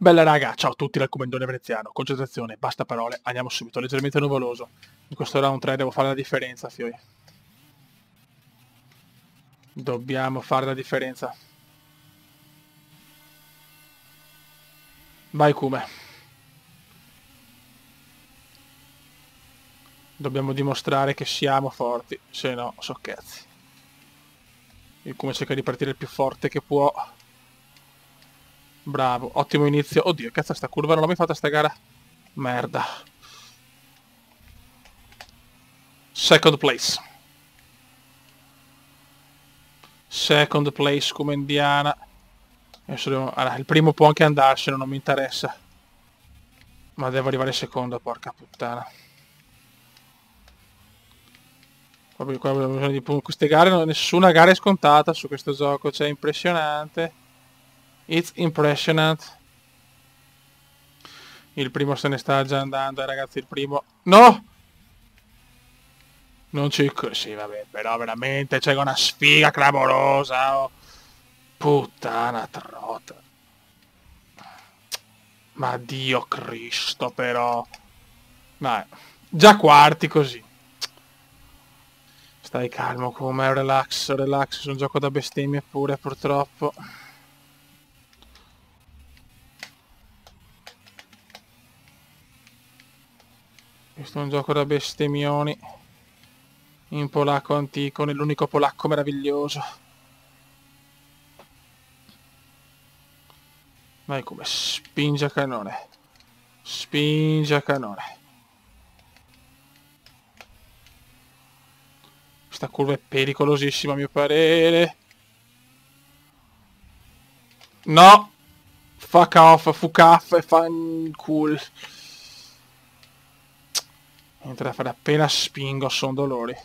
Bella raga, ciao a tutti dal commendone veneziano. Concentrazione, basta parole, andiamo subito, leggermente nuvoloso. In questo round 3 devo fare la differenza, fioi. Dobbiamo fare la differenza. Vai Kume. Dobbiamo dimostrare che siamo forti, se no, so cazzi. Il Kume cerca di partire il più forte che può. Bravo, ottimo inizio. Oddio, cazzo sta curva, non l'ho mai fatta sta gara. Merda. Second place. Second place come indiana. Allora, il primo può anche andarsene, non mi interessa. Ma devo arrivare secondo, porca puttana. Proprio qua abbiamo bisogno di queste gare, nessuna gara è scontata su questo gioco, cioè impressionante. It's impressionant. Il primo se ne sta già andando, ragazzi, il primo... No! Non ci... Sì, vabbè, però veramente c'è una sfiga clamorosa, oh. Puttana trota. Ma Dio Cristo, però. Ma già quarti così. Stai calmo come, relax, relax, è un gioco da bestemmie pure, purtroppo. Questo è un gioco da bestemmioni. In polacco antico, nell'unico polacco meraviglioso. Vai come, spinge a canone. Spinge a canone. Questa curva è pericolosissima a mio parere. No! Fuck off, fuck off e fan cool. Entra a fare appena spingo, sono dolori.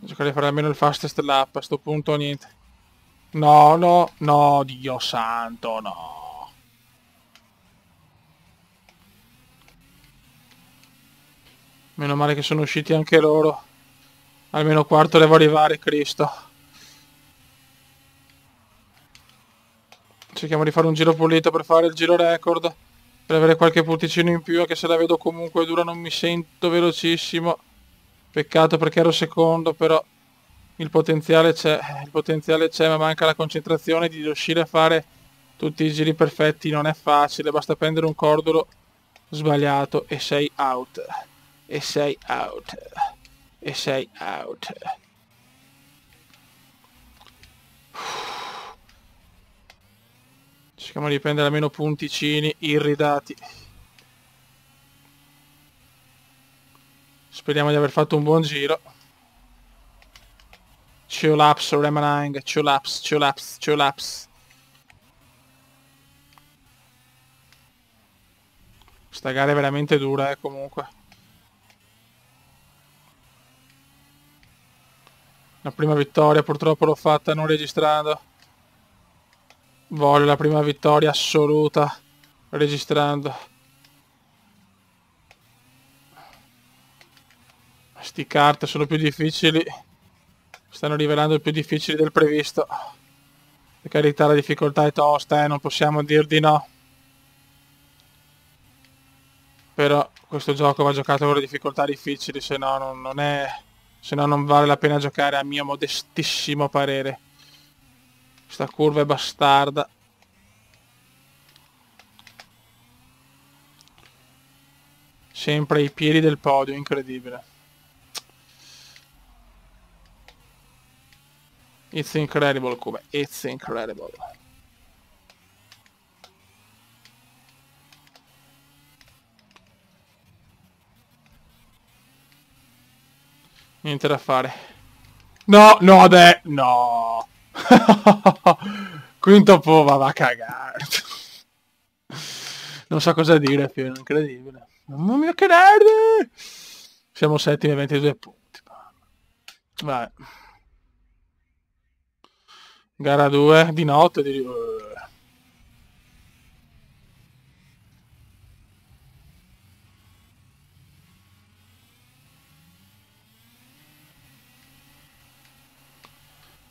Cercare di fare almeno il fastest lap, a sto punto niente. No, no, no, Dio santo, no. Meno male che sono usciti anche loro. Almeno quarto devo arrivare, Cristo. Cerchiamo di fare un giro pulito per fare il giro record. Per avere qualche punticino in più, anche se la vedo comunque dura, non mi sento velocissimo. Peccato perché ero secondo, però il potenziale c'è, ma manca la concentrazione di riuscire a fare tutti i giri perfetti, non è facile, basta prendere un cordolo sbagliato e sei out. E sei out. E sei out. Cerchiamo di prendere almeno punticini irridati. Speriamo di aver fatto un buon giro. Two laps remaining, two laps, two laps, two laps. Sta gara è veramente dura, comunque. La prima vittoria purtroppo l'ho fatta non registrando. Voglio la prima vittoria assoluta registrando. Sti kart sono più difficili. Stanno rivelando più difficili del previsto. Per carità la difficoltà è tosta, non possiamo dir di no. Però questo gioco va giocato con le difficoltà difficili, se no non vale la pena giocare a mio modestissimo parere. Questa curva è bastarda. Sempre ai piedi del podio, incredibile. It's incredible come, it's incredible. Niente da fare. No, no, no. Quinto pova, va a cagare. Non so cosa dire, più incredibile. Mamma mia che nerd! Siamo settimi e 22 punti. Vai. Gara 2 di notte.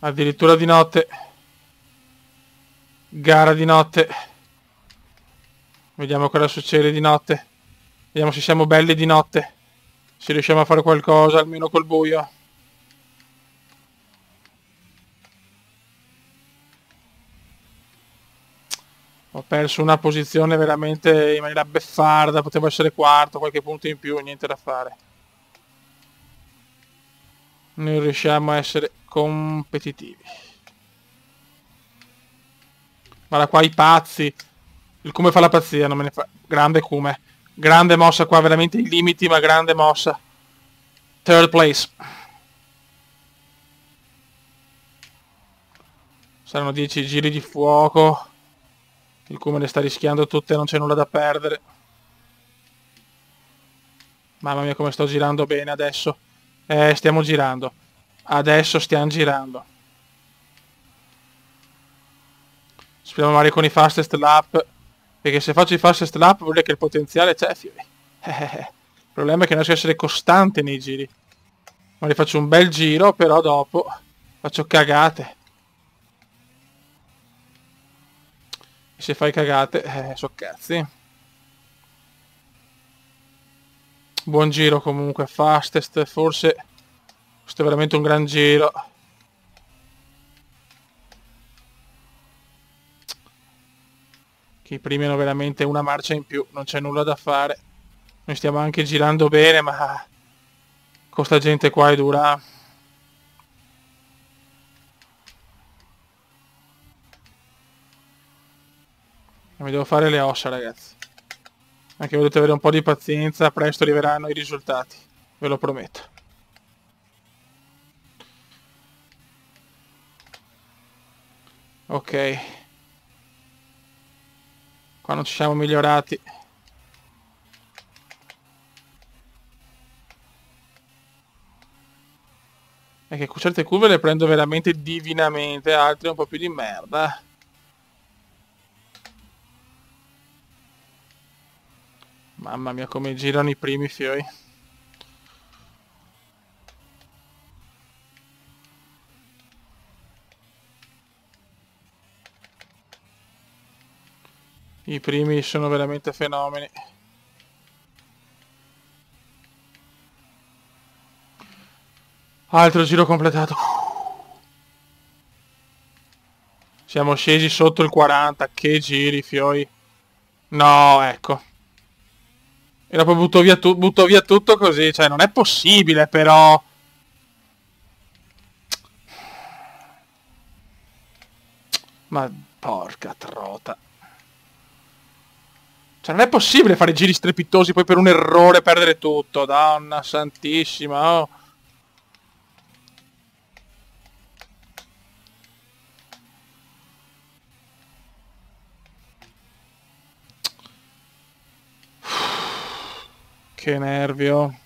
Addirittura di notte. Gara di notte. Vediamo cosa succede di notte. Vediamo se siamo belli di notte. Se riusciamo a fare qualcosa, almeno col buio. Ho perso una posizione veramente in maniera beffarda. Potevo essere quarto, qualche punto in più, niente da fare. Non riusciamo a essere competitivi. Guarda qua i pazzi. Il Cume fa la pazzia, non me ne fa. Grande Cume. Grande mossa qua, veramente i limiti, ma grande mossa. Third place. Saranno 10 giri di fuoco. Il Cume le sta rischiando tutte, non c'è nulla da perdere. Mamma mia come sto girando bene adesso. Stiamo girando. Adesso stiamo girando. Speriamo magari con i fastest lap. Perché se faccio i fastest lap vuol dire che il potenziale c'è, fiori. Il problema è che non riesco a essere costante nei giri. Magari faccio un bel giro, però dopo faccio cagate. E se fai cagate, so cazzi. Buon giro comunque, fastest, forse questo è veramente un gran giro. Che i primi hanno veramente una marcia in più, non c'è nulla da fare. Noi stiamo anche girando bene, ma con sta gente qua è dura. Mi devo fare le ossa, ragazzi. Anche voi dovete avere un po' di pazienza, presto arriveranno i risultati, ve lo prometto. Ok. Qua non ci siamo migliorati. È che con certe curve le prendo veramente divinamente, altre un po' più di merda. Mamma mia come girano i primi fiori. I primi sono veramente fenomeni. Altro giro completato. Siamo scesi sotto il 40. Che giri, fioi. No, ecco. E dopo butto via tutto così. Cioè, non è possibile, però. Ma porca trota. Cioè, non è possibile fare giri strepitosi poi per un errore perdere tutto. Donna santissima, oh. Che nervio.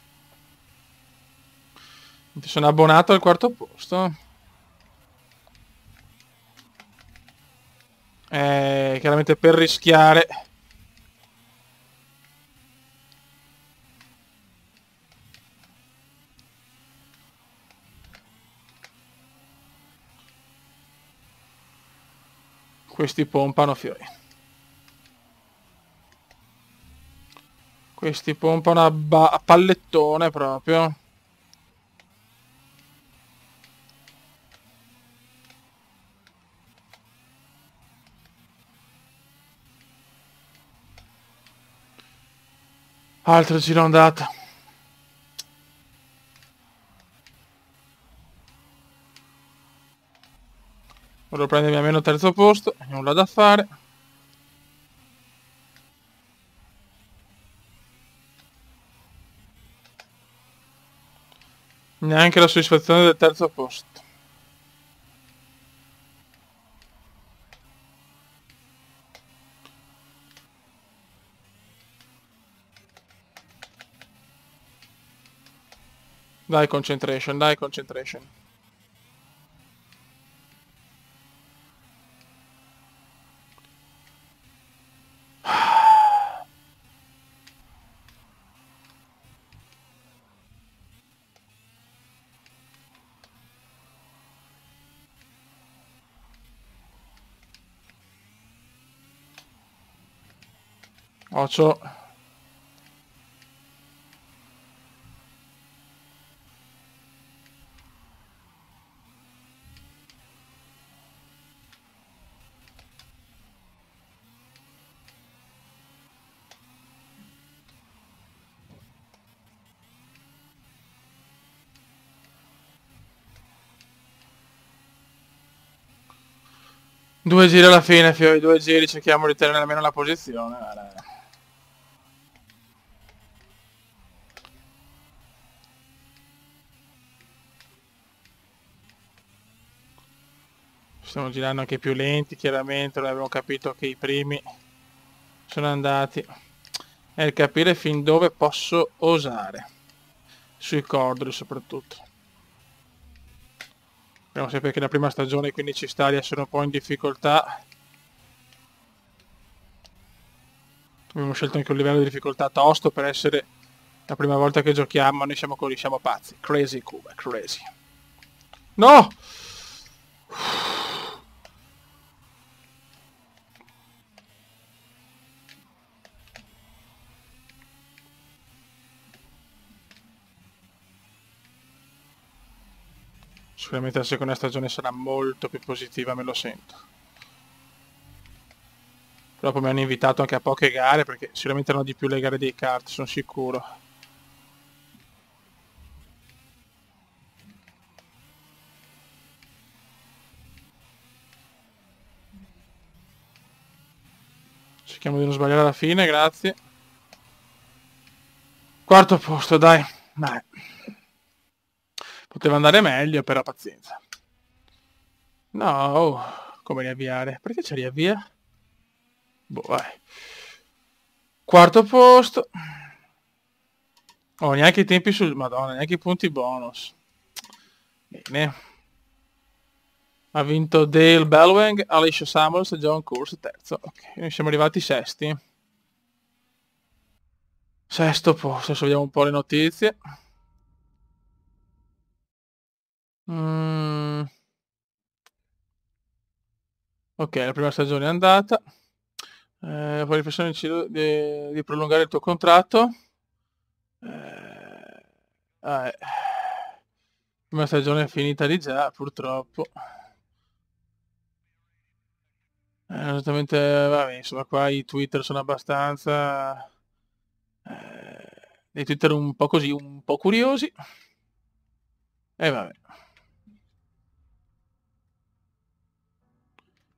Ti sono abbonato al quarto posto. Chiaramente per rischiare. Questi pompano fiori. Questi pompano a pallettone proprio. Altro giro andata. Volevo prendermi almeno terzo posto, nulla da fare. Neanche la soddisfazione del terzo posto. Dai concentration, dai concentration. Occhio. Due giri alla fine, Fiori, 2 giri, cerchiamo di tenere almeno la posizione. Stiamo girando anche più lenti, chiaramente, noi abbiamo capito che i primi sono andati. È il capire fin dove posso osare. Sui cordoli soprattutto. Abbiamo sempre che la prima stagione, quindi ci sta di essere un po' in difficoltà. Abbiamo scelto anche un livello di difficoltà tosto per essere la prima volta che giochiamo. Noi siamo così, siamo pazzi. Crazy Cuba, crazy. No! Sicuramente la seconda stagione sarà molto più positiva, me lo sento. Dopo mi hanno invitato anche a poche gare, perché sicuramente erano di più le gare dei kart, sono sicuro. Cerchiamo di non sbagliare alla fine, grazie. Quarto posto, dai. Dai. Poteva andare meglio, però pazienza. No, oh, come riavviare? Perché c'è riavvia? Boh, vai. Quarto posto. Oh, neanche i tempi sul... Madonna, neanche i punti bonus. Bene. Ha vinto Dale Bellwang, Alicia Samuels e John Course terzo. Ok, noi siamo arrivati sesti. Sesto posto, adesso vediamo un po' le notizie. Ok, la prima stagione è andata. Poi riflessione di prolungare il tuo contratto. La prima stagione è finita di già, purtroppo. Esattamente, vabbè, insomma, qua i Twitter sono abbastanza... dei Twitter un po' così, un po' curiosi. E vabbè.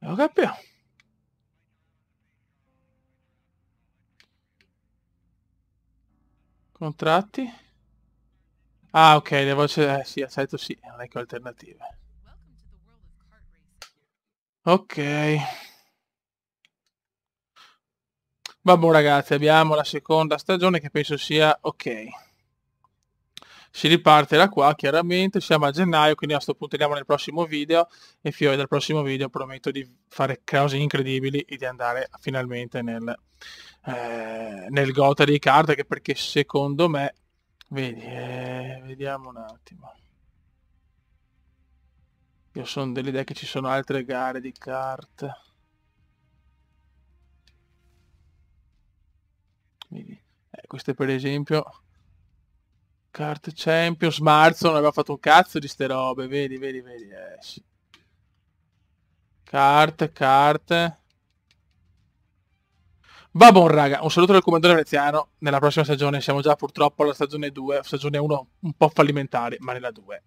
Lo capiamo. Contratti. Ah, ok, le voci... sì, accetto sì, non è che ho alternative. Ok. Vabbè ragazzi, abbiamo la seconda stagione che penso sia ok. Si riparte da qua, chiaramente, siamo a gennaio, quindi a questo punto andiamo nel prossimo video e Fiore dal prossimo video prometto di fare cose incredibili e di andare finalmente nel Gotha di carte, che perché secondo me, vedi, vediamo un attimo. Io sono dell'idea che ci sono altre gare di carte. Vedi, queste per esempio... Kart Champions, Marzo non aveva fatto un cazzo di ste robe, vedi, vedi, vedi, sì. Carte. Va buon raga, un saluto dal comandante veneziano, nella prossima stagione siamo già purtroppo alla stagione 2, stagione 1 un po' fallimentare, ma nella 2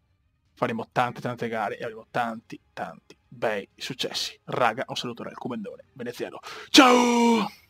faremo tante gare e avremo tanti bei successi. Raga, un saluto dal comandante veneziano. Ciao!